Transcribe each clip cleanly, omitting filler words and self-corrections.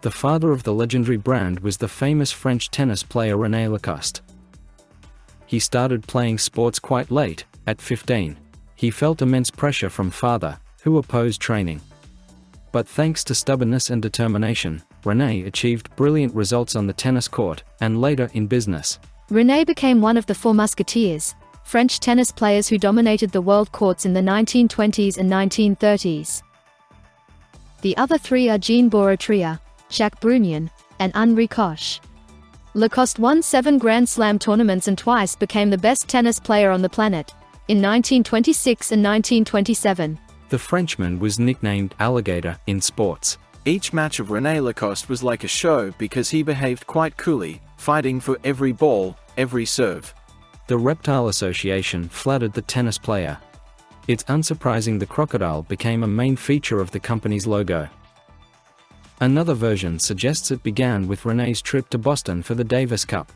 The father of the legendary brand was the famous French tennis player René Lacoste. He started playing sports quite late, at 15. He felt immense pressure from father, who opposed training. But thanks to stubbornness and determination, René achieved brilliant results on the tennis court, and later in business. René became one of the Four Musketeers, French tennis players who dominated the world courts in the 1920s and 1930s. The other three are Jean Bourratria, Jacques Brugnon, and Henri Coche. Lacoste won 7 Grand Slam tournaments and twice became the best tennis player on the planet, in 1926 and 1927. The Frenchman was nicknamed Alligator in sports. Each match of René Lacoste was like a show because he behaved quite coolly, fighting for every ball, every serve. The Reptile Association flattered the tennis player. It's unsurprising the crocodile became a main feature of the company's logo. Another version suggests it began with René's trip to Boston for the Davis Cup.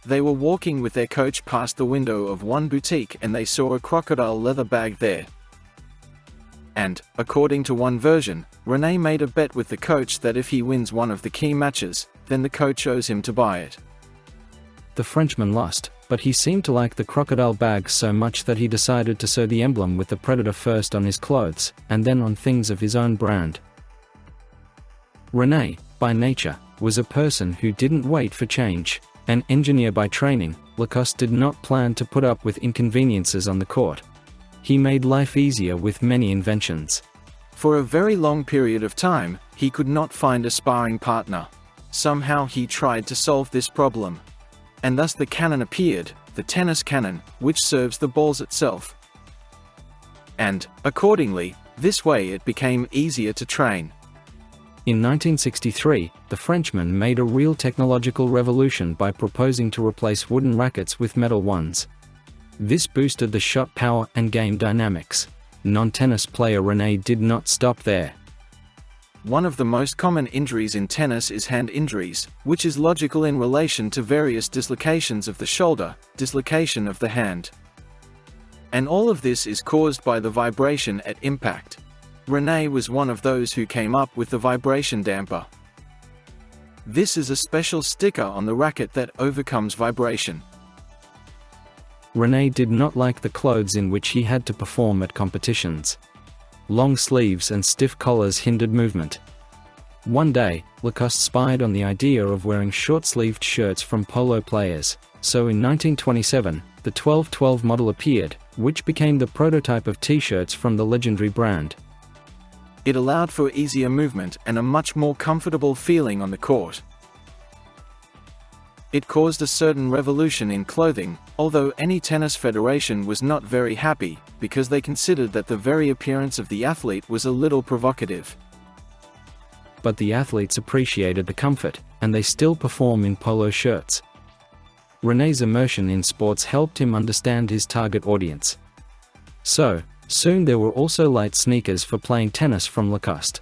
They were walking with their coach past the window of one boutique and they saw a crocodile leather bag there. And, according to one version, René made a bet with the coach that if he wins one of the key matches, then the coach owes him to buy it. The Frenchman lost, but he seemed to like the crocodile bag so much that he decided to sew the emblem with the predator first on his clothes, and then on things of his own brand. René, by nature, was a person who didn't wait for change. An engineer by training, Lacoste did not plan to put up with inconveniences on the court. He made life easier with many inventions. For a very long period of time, he could not find a sparring partner. Somehow he tried to solve this problem. And thus the cannon appeared, the tennis cannon, which serves the balls itself. And, accordingly, this way it became easier to train. In 1963, the Frenchman made a real technological revolution by proposing to replace wooden rackets with metal ones. This boosted the shot power and game dynamics. Non-tennis player René did not stop there. One of the most common injuries in tennis is hand injuries, which is logical in relation to various dislocations of the shoulder, dislocation of the hand. And all of this is caused by the vibration at impact. René was one of those who came up with the vibration damper. This is a special sticker on the racket that overcomes vibration. René did not like the clothes in which he had to perform at competitions. Long sleeves and stiff collars hindered movement. One day, Lacoste spied on the idea of wearing short-sleeved shirts from polo players, so in 1927, the 12-12 model appeared, which became the prototype of t-shirts from the legendary brand. It allowed for easier movement and a much more comfortable feeling on the court. It caused a certain revolution in clothing, although any tennis federation was not very happy, because they considered that the very appearance of the athlete was a little provocative. But the athletes appreciated the comfort, and they still perform in polo shirts. René's immersion in sports helped him understand his target audience. So, soon there were also light sneakers for playing tennis from Lacoste.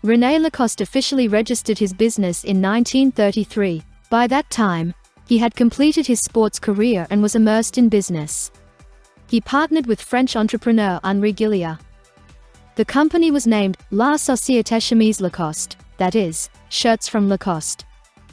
René Lacoste officially registered his business in 1933. By that time, he had completed his sports career and was immersed in business. He partnered with French entrepreneur Henri Gillier. The company was named La Société Chemise Lacoste, that is, Shirts from Lacoste.